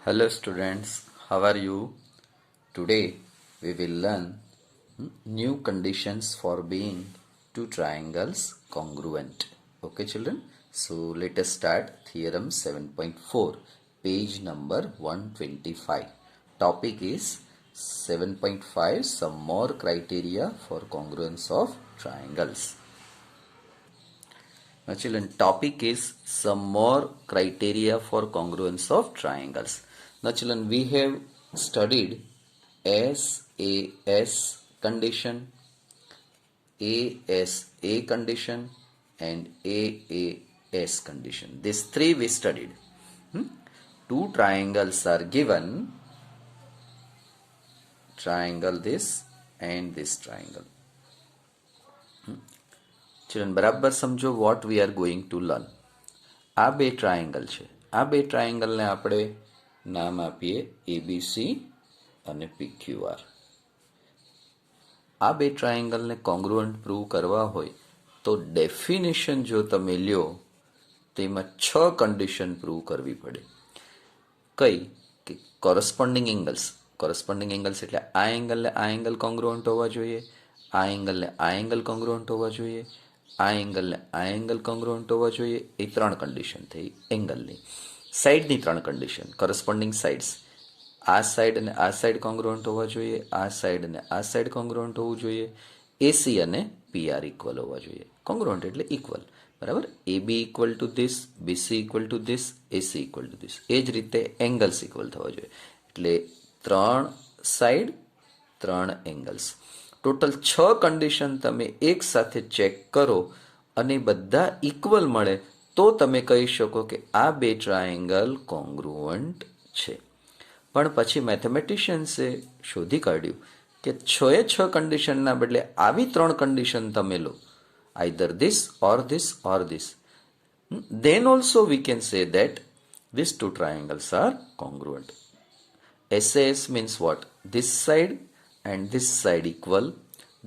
Hello students, how are you? Today we will learn new conditions for being two triangles congruent. Okay children, so let us start theorem 7.4, page number 125. Topic is 7.5, some more criteria for congruence of triangles. Now children, topic is some more criteria for congruence of triangles. Now children, we have studied SAS condition, ASA condition and AAS condition. These three we studied. Two triangles are given, triangle this and this triangle. Children બરાબર સમજો what we are going to learn. આ બે triangle છે. આ બે ટ્રાયેંગલને આપણે નામ આપીએ એબીસી અને પીક્યુઆર. આ બે ટ્રાયેંગલને કોંગ્રુઅન્ટ પ્રૂવ કરવા હોય તો ડેફિનેશન જો તમે લ્યો તેમાં 6 કન્ડિશન પ્રૂવ કરવી પડે. કઈ કે કોરસ્પોન્ડિંગ એંગલ્સ એટલે આ એંગલ કોંગ્રુઅન્ટ હોવા જોઈએ, આ એંગલ કોંગ્રુઅન્ટ હોવા જોઈએ, આ એંગલ કોંગ્રુઅન્ટ હોવા જોઈએ. એ 3 કન્ડિશન થઈ એંગલની. સાઈડની 3 કન્ડિશન, કોરસ્પોન્ડિંગ સાઇડ્સ, આ સાઈડ અને આ સાઈડ કોંગ્રુઅન્ટ હોવા જોઈએ, આ સાઈડ અને આ સાઈડ કોંગ્રુઅન્ટ હોવું જોઈએ, એસી અને પીઆર ઇક્વલ હોવા જોઈએ. કોંગ્રુઅન્ટ એટલે ઇક્વલ, બરાબર. AB equal to this, BC equal to this, AC equal to this. એ જ રીતે એંગલ્સ ઇક્વલ થવા જોઈએ. એટલે 3 સાઈડ 3 એંગલ્સ, ટોટલ 6 કન્ડિશન તમે એક સાથે ચેક કરો અને બધા ઇક્વલ મળે તો તમે કહી શકો કે આ બે ટ્રાયેંગલ કોંગ્રુઅન્ટ છે. પણ પછી મેથેમેટિશિયન્સે શોધી કાઢ્યું કે 6 કન્ડિશનના બદલે આવી 3 કન્ડિશન તમે લો, either this or this or this, then also we can say that these two triangles are congruent. SAS means what? This side and this side equal,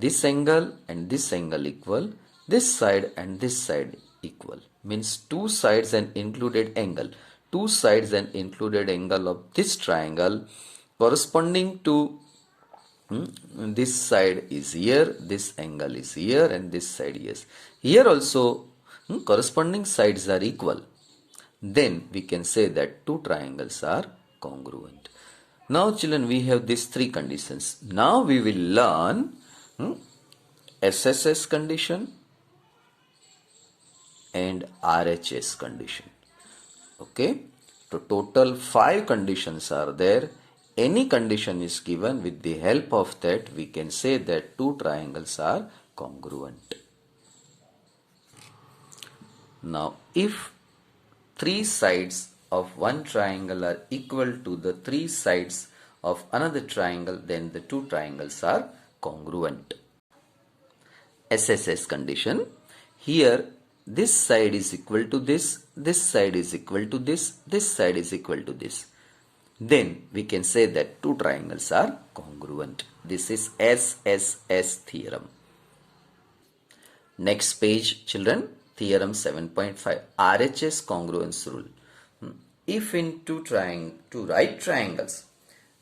this angle and this angle equal, this side and this side equal. Means two sides and included angle. Two sides and included angle of this triangle corresponding to this side is here, this angle is here and this side is here also. Corresponding sides are equal. Then we can say that two triangles are congruent. Now children, we have these 3 conditions. Now we will learn SSS condition and RHS condition. Okay, so total 5 conditions are there. Any condition is given, with the help of that we can say that two triangles are congruent. Now if 3 sides of one triangle are equal to the 3 sides of another triangle, then the two triangles are congruent. SSS condition. Here this side is equal to this side is equal to this side is equal to this. Then we can say that two triangles are congruent. This is SSS theorem. Next page children, theorem 7.5, RHS congruence rule. If in two right triangles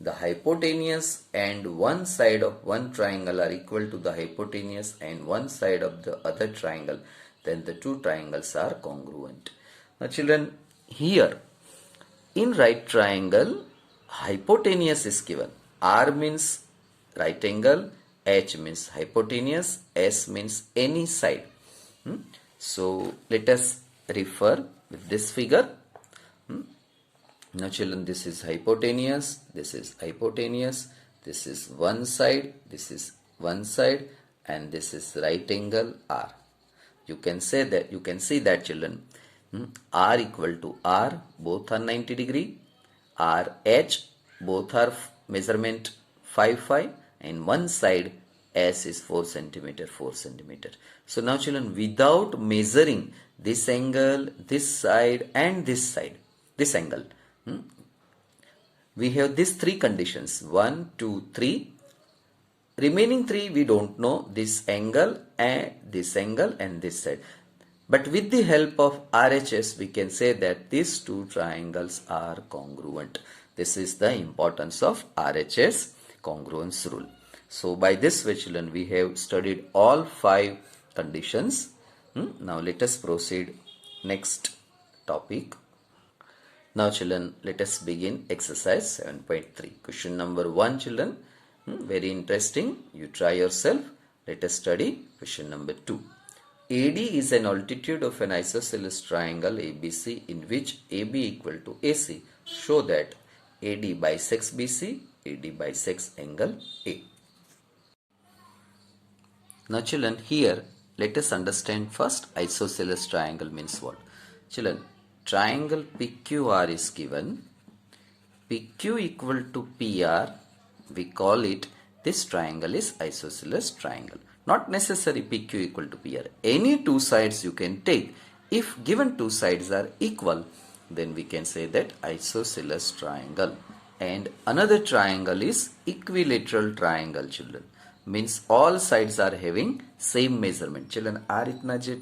the hypotenuse and one side of one triangle are equal to the hypotenuse and one side of the other triangle, then the two triangles are congruent. Now children, here in right triangle hypotenuse is given. R means right angle, H means hypotenuse, S means any side. So let us refer with this figure. Now children, this is hypotenuse, this is hypotenuse, this is one side, this is one side, and this is right angle R. You can say that, you can see that children, R equal to R, both are 90 degree, RH, both are measurement 5, and one side S is 4 centimeter, 4 centimeter. So now children, without measuring this angle, this side and this side, this angle, we have these 3 conditions, 1, 2, 3. Remaining 3 we don't know, this angle and this side. But with the help of RHS, we can say that these two triangles are congruent. This is the importance of RHS congruence rule. So by this way, children, we have studied all 5 conditions. Now let us proceed next topic. Now children, let us begin exercise 7.3. Question number 1, children. Very interesting. You try yourself. Let us study question number 2. AD is an altitude of an isosceles triangle ABC in which AB equal to AC. Show that AD bisects BC, AD bisects angle A. Now children, here let us understand first isosceles triangle means what. Children, triangle PQR is given. PQ equal to PR, we call it, this triangle is isosceles triangle. Not necessary PQ equal to PR. Any two sides you can take. If given two sides are equal, then we can say that isosceles triangle. And another triangle is equilateral triangle, children. Means all sides are having same measurement. Children, આ રીતના જે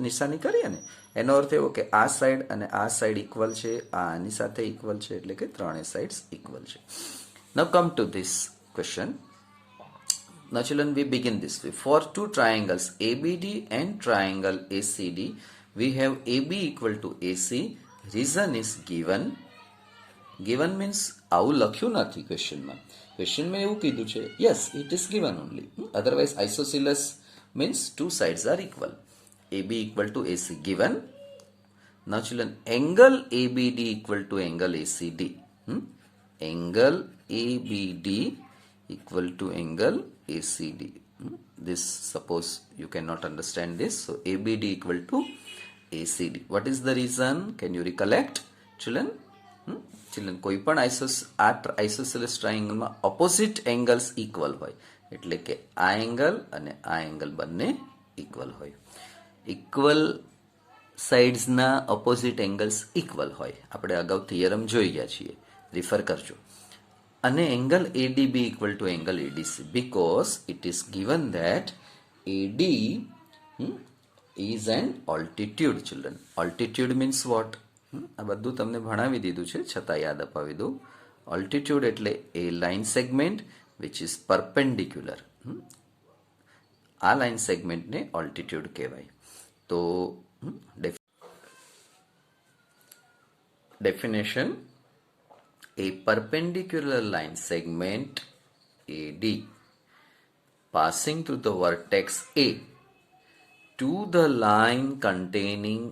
નિશાની કરીએ ને એનો અર્થ એવો કે આ સાઈડ અને આ સાઈડ ઇક્વલ છે, આ આની સાથે ઇક્વલ છે, એટલે કે ત્રણેય સાઇડ્સ ઇક્વલ છે. Now come to this question. Now children, we begin this way. For two triangles ABD and triangle ACD, we have AB equal to AC. Reason is given. Given means આવું લખ્યું નથી ક્વેશ્ચનમાં. ક્વેશ્ચનમાં એવું કીધું છે, yes, it is given only. Otherwise isosceles means two sides are equal. AB equal to AC given. Now children, angle ABD equal to angle ACD. Angle ABD equal to angle ACD. This, suppose you cannot understand this, so ABD equal to ACD. What is the reason? Can you recollect, children? Children, કોઈ પણ isosceles triangle માં opposite angles equal હોય, એટલે કે આ angle અને આ angle બંને equal હોય. Equal sides ના opposite angles equal હોય. આપણે અગાઉ theorem જોઈ ગયા છીએ, refer કરજો. અને angle ADB equal to angle ADC, because it is given that AD is an altitude, children. Altitude means what? આ બધું તમને ભણાવી દીધું છે, છતાં યાદ અપાવી દઉં. Altitude એટલે a line segment which is perpendicular. આ line segment ને altitude કહેવાય. તો definition, a perpendicular line segment AD passing through the vertex A to the line containing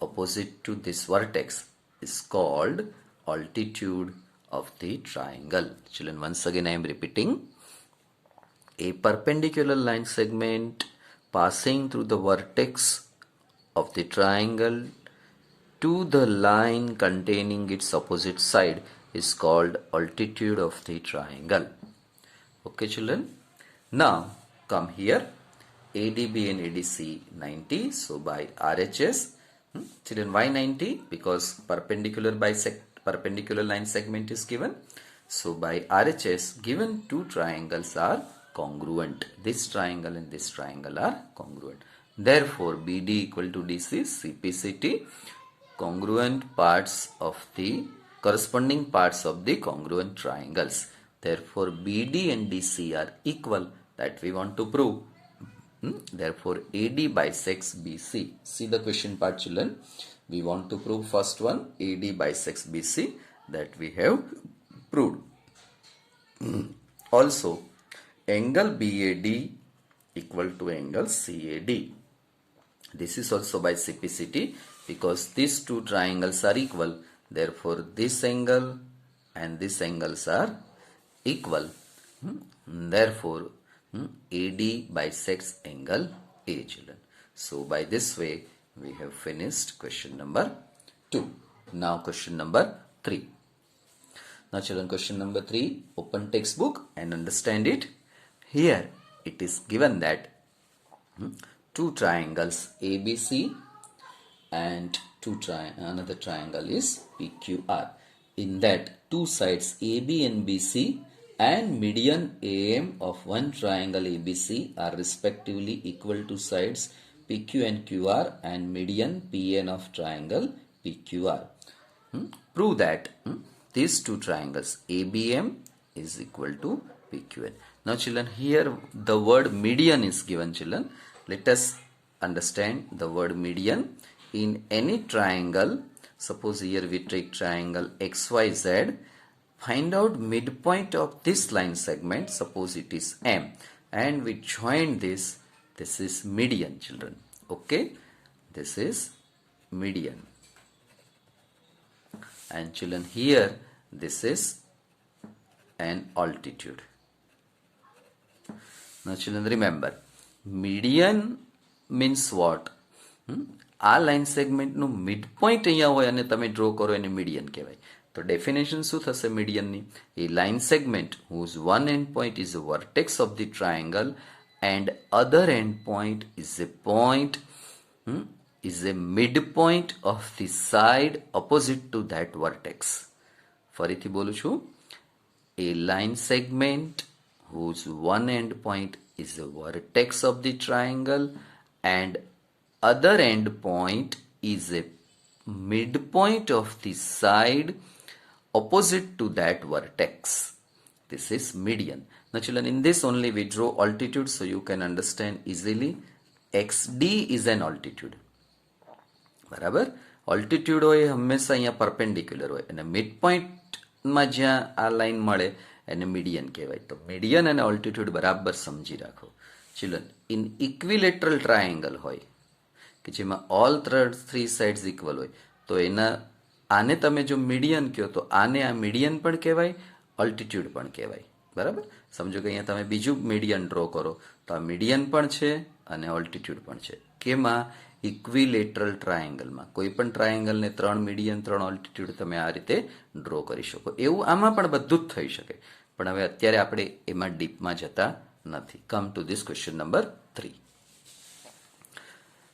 opposite to this vertex is called altitude of the triangle. Children, once again I am repeating. A perpendicular line segment passing through the vertex of the triangle to the line containing its opposite side is called altitude of the triangle. Okay children. Now come here. ADB and ADC 90. So by RHS, children, why 90? Because perpendicular line segment is given. So by RHS, given two triangles are congruent. This triangle and this triangle are congruent. Therefore, BD equal to DC, CPCT, congruent parts of the corresponding parts of the congruent triangles. Therefore, BD and DC are equal. That we want to prove. Therefore, AD bisects BC. See the question part, children. We want to prove first one, AD bisects BC. That we have proved. Also, angle BAD equal to angle CAD. This is also by CPCT, because these two triangles are equal. Therefore, this angle and this angles are equal. Therefore, AD bisects angle A, children. So by this way, we have finished question number 2. Now question number 3. Now children, question number 3, open textbook and understand it. Here it is given that two triangles ABC and another triangle is PQR. In that two sides AB and BC and median AM of one triangle ABC are respectively equal to sides PQ and QR and median PN of triangle PQR. Prove that these two triangles ABM is equal to PQN. Now children, here the word median is given children. Let us understand the word median. In any triangle, suppose here we take triangle XYZ, find out midpoint of this line segment, suppose it is M, and we join this is median children. Okay, this is median. And children, here this is an altitude. Now children, remember, median means what? આ line સેગમેન્ટનું mid point અહીંયા હોય અને તમે draw કરો એને median કહેવાય. તો definition શું થશે મીડિયનની? A line segment whose one end point is a vertex of the triangle and other end point is a midpoint of the side opposite to that vertex. ફરીથી બોલું છું. A line segment whose one end point is a vertex of the triangle and other end point is a midpoint of the side opposite to that vertex. This is median. Now children, in this only we draw altitude so you can understand easily. XD is an altitude. બરાબર? ઓલ્ટિટ્યુડ હોય હંમેશા અહીંયા perpendicular હોય અને mid પોઈન્ટમાં જ્યાં આ line મળે એને મીડિયન કહેવાય. તો મીડિયન અને ઓલ્ટિટ્યુડ બરાબર સમજી રાખો. ચિલ્ડ્રન, ઇન ઇક્વિલેટરલ ટ્રાયેંગલ હોય કે જેમાં ઓલ થ્રી સાઇડ્સ ઇક્વલ હોય તો આને તમે જો મીડિયન કહો તો આને આ મીડિયન પણ કહેવાય, ઓલ્ટિટ્યુડ પણ કહેવાય. બરાબર? સમજો કે અહીંયા તમે બીજું મીડિયન ડ્રો કરો તો આ મીડિયન પણ છે અને ઓલ્ટિટ્યુડ પણ છે. કેમાં? ઇક્વિલેટરલ ટ્રાયેંગલમાં. કોઈ પણ ટ્રાયેંગલને 3 મીડિયન 3 ઓલ્ટિટ્યુડ તમે આ રીતે ડ્રો કરી શકો. એવું આમાં પણ બધું જ થઈ શકે, પણ હવે અત્યારે આપણે એમાં ડીપમાં જતા નથી. Come to this question number 3.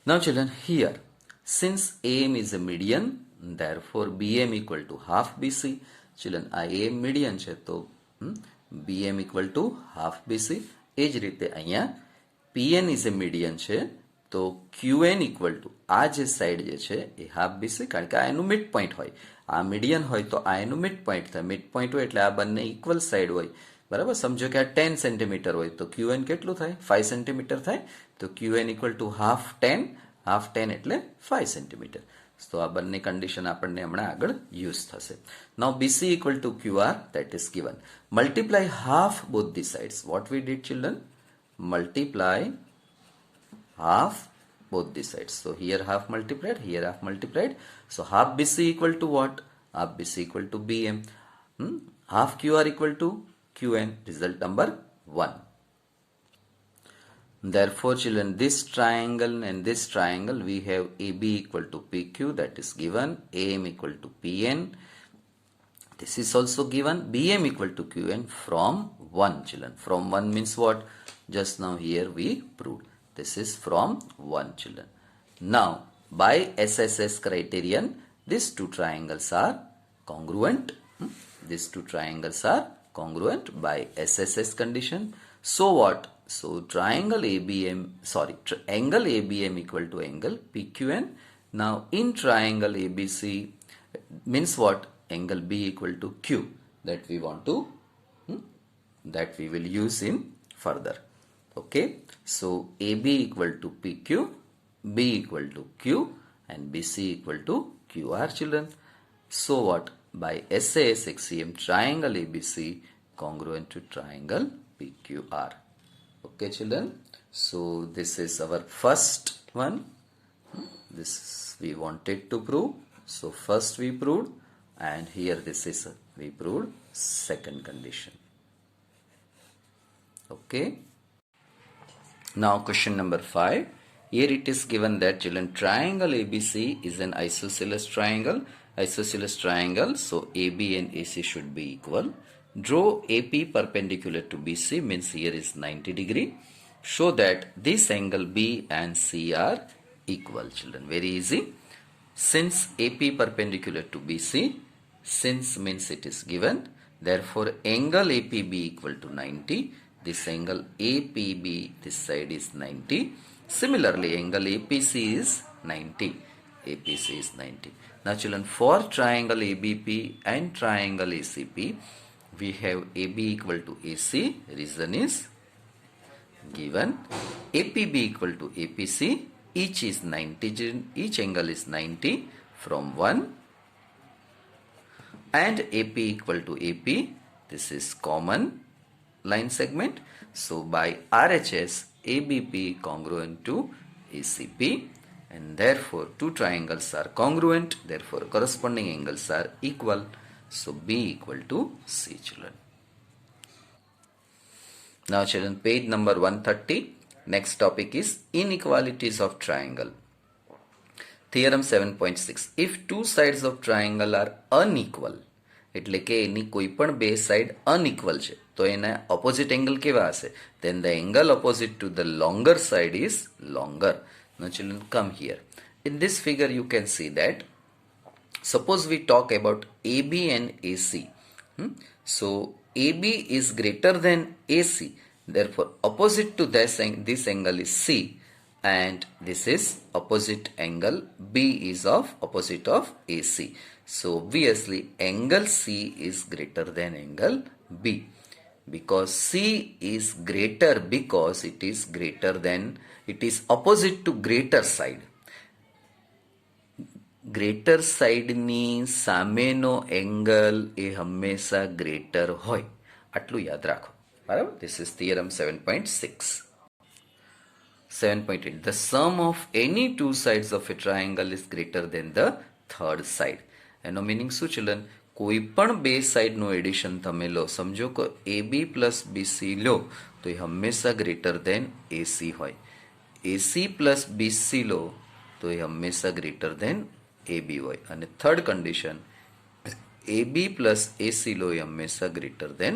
Now children, here since AM is a median, therefore BM equal to half BC. Children, આ AM median છે તો BM equal to half BC. એ જ રીતે અહીંયા PN is a median છે તો QN equal to આ જે સાઈડ જે છે એ હાફ BC, કારણ કે આ એનું મિડ પોઈન્ટ હોય. આ મીડિયન હોય તો આ એનું મિડ પોઈન્ટ થાય. મિડ પોઈન્ટ હોય એટલે આ બંને ઇક્વલ સાઈડ હોય. બરાબર? સમજો કે આ 10 સેન્ટીમીટર હોય તો QN કેટલું થાય? 5 સેન્ટીમીટર થાય. તો QN equal to half 10 એટલે 5 સેન્ટીમીટર. તો આ બંને કન્ડિશન આપણને હમણાં આગળ યુઝ થશે. નાઉ BC equal to QR, that is given. Multiply half both the sides. What we did children? Multiply half both the sides. So here half multiplied, here half multiplied. So half BC equal to what? Half BC equal to BM. Half QR equal to QN. Result number 1. Therefore children, this triangle and this triangle we have AB equal to PQ, that is given. AM equal to PN. This is also given. BM equal to QN from 1 children. From 1 means what? Just now here we proved. This is from 1 children. Now by SSS criterion, these two triangles are congruent. These two triangles are congruent by SSS condition. So what? So angle ABM equal to angle PQN. Now in triangle ABC means what? Angle B equal to Q, that we want to that we will use in further. Okay, so AB equal to PQ, B equal to Q, and BC equal to QR children. So what? By SAS axiom, triangle ABC congruent to triangle PQR. Okay children, so this is our first one. This we wanted to prove. So first we proved, and here this is we proved second condition. Okay. Now question number 5. Here it is given that children, triangle ABC is an isosceles triangle. Isosceles triangle, so AB and AC should be equal. Draw AP perpendicular to BC, means here is 90 degree. Show that this angle B and C are equal children. Very easy. Since AP perpendicular to BC, since means it is given, therefore angle APB equal to 90. This angle APB this side is 90. Similarly, angle APC is 90. APC is 90. Now children, for triangle ABP and triangle ACP, we have AB equal to AC. Reason is given. APB equal to APC. Each is 90. Each angle is 90 from 1. And AP equal to AP. This is common line segment. So by RHS, ABP congruent to ACP, and therefore two triangles are congruent, therefore corresponding angles are equal. So B equal to C, children. Now children, page number 130. Next topic is inequalities of triangle. Theorem 7.6. If two sides of triangle are unequal, એટલે કે એની કોઈ પણ બે side unequal છે તો એના opposite angle કેવા હશે? Then the angle opposite to the longer side is longer. Now children, come here. In this figure you can see that suppose we talk about AB and AC. So AB is greater than AC. Therefore opposite to this angle is C, and this is opposite angle. B is of opposite of AC. So obviously angle C is greater than angle B, because C is greater because it is greater than, it is opposite to greater side. Greater side ni સામેનો angle એ હંમેશા greater હોય, આટલું યાદ રાખો. બરાબર? This is theorem 7.6. 7.8. The sum of any two sides of a triangle is greater than the third side. એનો meaning શું children? કોઈ પણ બે સાઈડનું એડિશન તમે લો, સમજો કે AB પ્લસ BC લો તો એ હંમેશા ગ્રેટર દેન AC હોય. AC પ્લસ BC લો તો એ હંમેશા ગ્રેટર દેન AB હોય. અને third condition AB plus AC લો એ હંમેશા ગ્રેટર દેન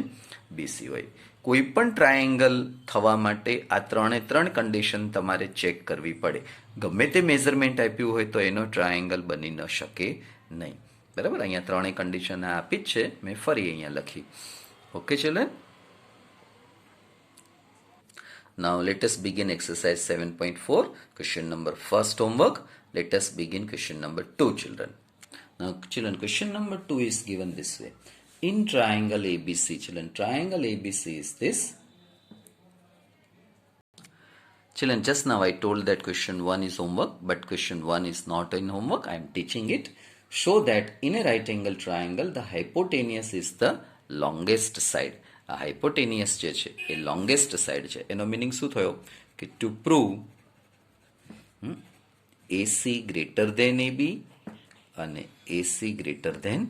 BC હોય. કોઈ પણ ટ્રાયેંગલ થવા માટે આ ત્રણે ત્રણ કન્ડિશન તમારે ચેક કરવી પડે. ગમે તે મેઝરમેન્ટ આપ્યું હોય તો એનો ટ્રાયેંગલ બની ન શકે નહીં. બરાબર? અહીંયા ત્રણેય કન્ડિશન આપી જ છે, મેં ફરી અહીંયા લખી. Okay children? Now let us begin exercise 7.4, question number first homework. Let us begin question number 2, children. Now children, question number 2 is given this way. In triangle ABC, children, triangle ABC is this. Children, just now I told that question 1 is homework, but question 1 is not in homework. I am teaching it. Show that in a right angle triangle, the hypotenuse is the longest side. આ hypotenuse જે છે એ longest side છે. એનો meaning શું થયો? કે to prove AC greater than AB and AC greater than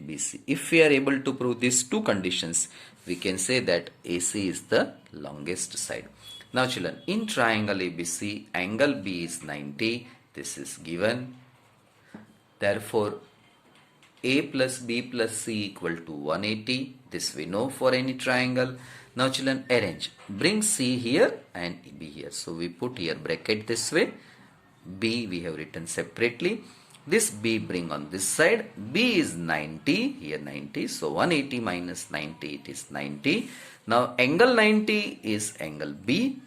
BC. If we are able to prove these two conditions, we can say that AC is the longest side. Now children, in triangle ABC, angle B is 90. This is given. Therefore, A plus B plus C equal to 180. This we know for any triangle. Now children, arrange. Bring C here and B here. So we put here bracket this way. B we have written separately. This B bring on this side. B is 90. Here 90. So 180 minus 90, it is 90. Now angle 90 is angle B.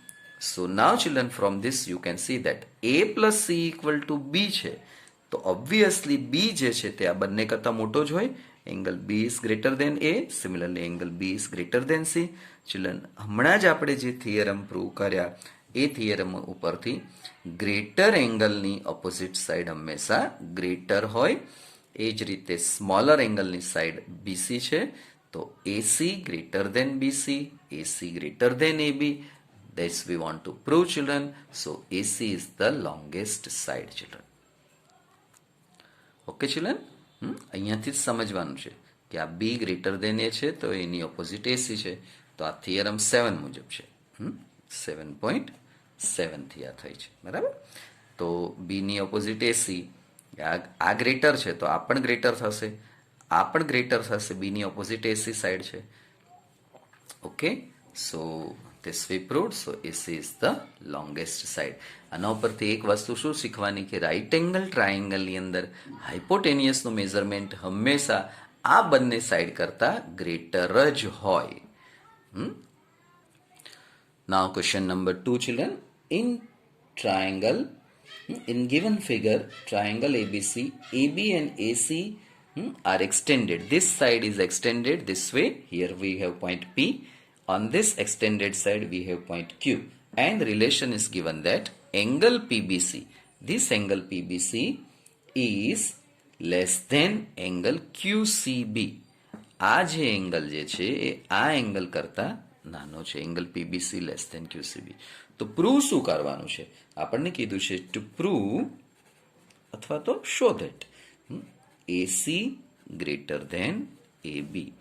So now children, from this you can see that A plus C equal to B છે. તો obviously B જે છે તે આ બંને કરતાં મોટો જ હોય. Angle B is greater than A. Similarly, angle B is greater than C. Children, હમણાં જ આપણે જે થિયરમ પ્રૂવ કર્યા એ થિયરમ ઉપરથી ગ્રેટર એંગલની ઓપોઝિટ સાઈડ હંમેશા ગ્રેટર હોય. એ જ રીતે સ્મોલર એંગલની સાઈડ BC છે તો AC greater than BC, AC greater than AB. This we want to prove, children. So AC is the longest side, children. Okay children? અહીંયાથી જ સમજવાનું છે કે આ B ગ્રેટર દેન A છે તો એની ઓપોઝિટ AC છે. તો આ થિયરમ 7 મુજબ છે. 7.7 થી આ થઈ છે. બરાબર? તો B ની ઓપોઝિટ AC, આ ગ્રેટર છે તો આ પણ ગ્રેટર થશે, આ પણ ગ્રેટર થશે. B ની ઓપોઝિટ AC સાઈડ છે. Okay? So this we proved. So AC is the longest side. આના ઉપરથી એક વસ્તુ શું શીખવાની કે રાઇટ એંગલ ટ્રાયેંગલની અંદર હાઇપોટેનિયસનું મેઝરમેન્ટ હંમેશા આ બંને સાઈડ કરતાં ગ્રેટર જ હોય. Now question number 2, children. In triangle. In given figure, triangle ABC, AB and AC are extended. This side is extended this way. Here we have point P. On this extended side we have point Q. And relation is given that angle PBC, this angle PBC is less than angle QCB. આ જે angle જે છે એ આ angle કરતા નાનો છે, angle પીબીસી less than ક્યુસીબી. તો prove શું કરવાનું છે? આપણને કીધું છે ટુ પ્રૂવ અથવા તો show that AC greater than AB.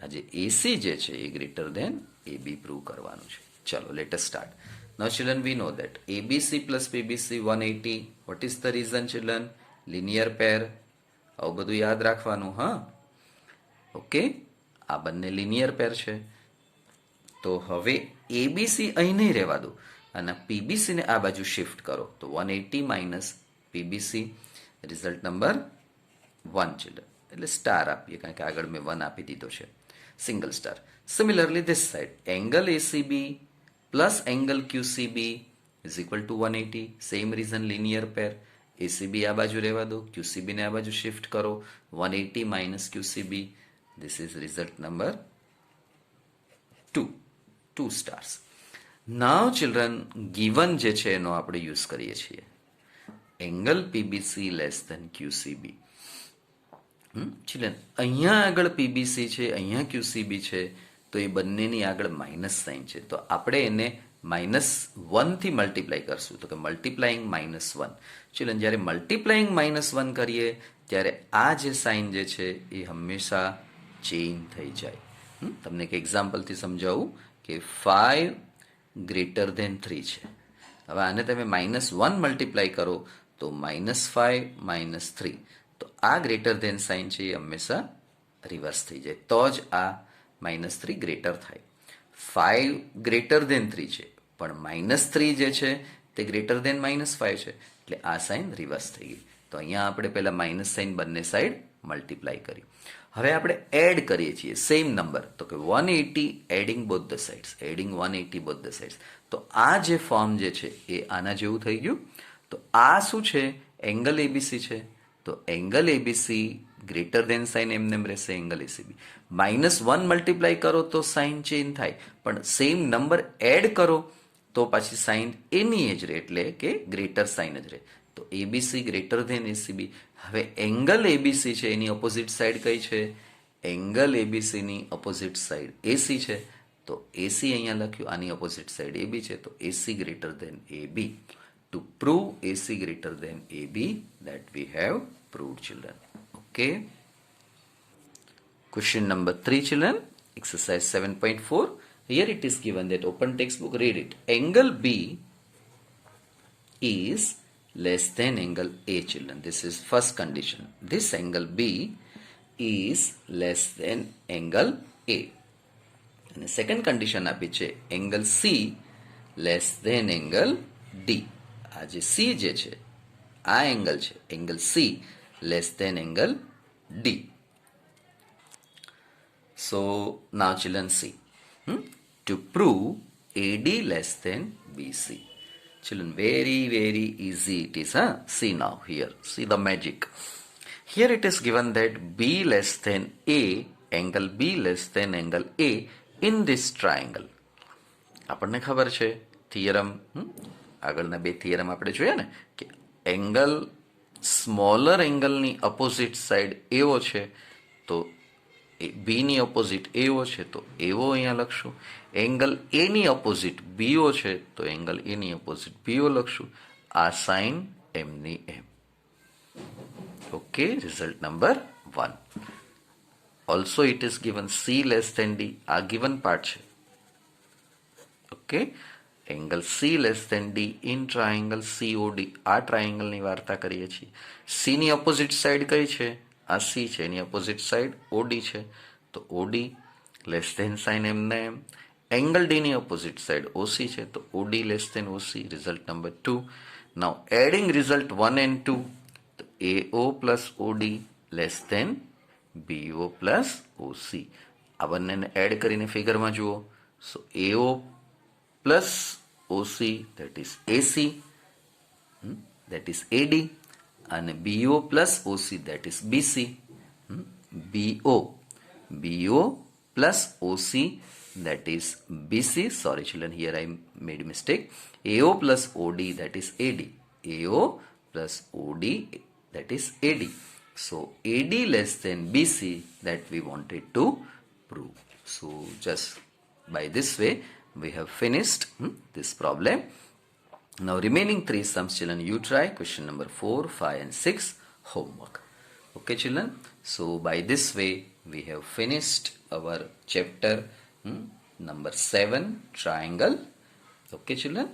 આ જે એસી જે છે એ ગ્રેટર ધેન એબી પ્રૂવ કરવાનું છે. ચલો let us start. Now children we know that ABC plus PBC 180. What is the reason children? Linear pair. આવું બધું યાદ રાખવાનું. હા, ઓકે, આ બંને લિનિયર પેર છે. તો હવે એબીસી અહીં નહીં રહેવા દો અને પીબીસીને આ બાજુ શિફ્ટ કરો. તો 180 minus PBC, result number 1 children. એટલે સ્ટાર આપીએ કારણ કે આગળ મેં 1 આપી દીધો છે, single star. Similarly this side angle ACB plus angle QCB is equal to 180. Same reason, linear pair. ACB આ બાજુ રહેવા દો, ક્યુસીબીને આ બાજુ શિફ્ટ કરો. 180 minus ક્યુસીબી, this is result number 2 stars. Now children, given જે છે એનો આપણે યુઝ કરીએ છીએ એંગલ પીબીસી લેસ ધેન ક્યુસીબી. ચિલ્ડ્રન અહીંયા આગળ પીબીસી છે, અહીંયા ક્યુસીબી છે, તો એ બંનેની આગળ માઇનસ સાઇન છે. તો આપણે એને -1 થી મલ્ટીપ્લાય કરશું. તો કે મલ્ટીપ્લાઈંગ -1. ચિલ્ડ્રન જ્યારે મલ્ટીપ્લાઈંગ -1 કરીએ ત્યારે આ જે સાઇન જે છે એ હંમેશા ચેન્જ થઈ જાય. તમને એક એક્ઝામ્પલથી સમજાવું કે 5 ગ્રેટર ધેન 3 છે. હવે આને તમે -1 મલ્ટીપ્લાય કરો તો -5 -3. તો આ ગ્રેટર ધેન સાઇન છે એ હંમેશા રિવર્સ થઈ જાય, તો જ આ -3 ગ્રેટર થાય. 5 ગ્રેટર ધેન 3 છે પણ -3 જે છે તે ગ્રેટર ધેન -5 છે, એટલે આ સાઇન રિવર્સ થઈ ગઈ. તો અહીંયા આપણે પહેલા માઇનસ સાઇન બંને સાઈડ મલ્ટીપ્લાય કરી. હવે આપણે એડ કરીએ છીએ સેમ નંબર. તો કે 180 adding both the sides, adding 180 both the sides. તો આ જે ફોર્મ જે છે એ આના જેવું થઈ ગયું. તો આ શું છે? એંગલ એબીસી છે. તો angle ABC greater than sign એમને રહેશે એંગલ એસીબી. -1 મલ્ટીપ્લાય કરો તો સાઇન ચેન્જ થાય, પણ સેમ નંબર એડ કરો તો પાછી સાઇન એની જ રહે, એટલે કે ગ્રેટર સાઇન જ રહે. તો એબીસી ગ્રેટર ધેન એસીબી. હવે એંગલ એબીસી છે એની ઓપોઝિટ સાઈડ કઈ છે? એંગલ એબીસીની ઓપોઝિટ સાઈડ એસી છે. તો એસી અહીંયા લખ્યું, આની ઓપોઝિટ સાઈડ એબી છે. તો AC greater than AB. To prove AC greater than AB, that we have proved children. Okay. Question number 3 children, exercise 7.4. Here it is given that open textbook, read it. Angle B is less than angle A children. This is first condition. This angle B is less than angle A. And second condition આપી છે angle C less than angle D. આ જે C જે છે આ angle છે, angle C less than angle D. So now children see. To prove AD less than BC. Children, very easy it is. See now here. See the magic. Here it is given that B less than A, angle B less than angle A in this triangle. આપણને ખબર છે theorem, આગળના બે theorem આપણે જોયા ને કે angle smaller એંગલની opposite side એવો છે તો બીની ઓપોઝિટ એવો છે તો એવો અહીંયા લખશું. એંગલ એની ઓપોઝિટ બીઓ છે તો એંગલ એની ઓપોઝિટ બીઓ લખશું. આ સાઇન એમની એમ. Okay, result number 1. Also it is given C less than D. આ ગિવન પાર્ટ છે. Okay, angle C less than D in triangle COD. આ ટ્રાયેંગલની વાર્તા કરીએ છીએ. સીની ઓપોઝિટ સાઈડ કઈ છે? આ સી છે, એની ઓપોઝિટ સાઈડ ઓડી છે. તો ઓડી લેસ ધેન સાઇન એમને એમ. એંગલ ડીની ઓપોઝિટ સાઈડ ઓસી છે તો OD less than OC. Result number 2. Now adding result 1 and 2. તો AO plus OD less than BO plus OC. આ બંનેને એડ કરીને ફિગરમાં જુઓ. So AO plus OC, that is AC, that is AD, and BO plus OC, that is BC. BO plus OC, that is BC. Sorry children, here I made a mistake. AO plus OD, that is AD. AO plus OD, that is AD. So AD less than BC, that we wanted to prove. So just by this way we have finished this problem. Now remaining 3 sums children, you try question number 4, 5 and 6 homework. Okay children, so by this way we have finished our chapter number 7, triangle. Okay children,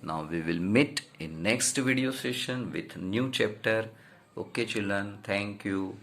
now we will meet in next video session with new chapter. Okay children, thank you.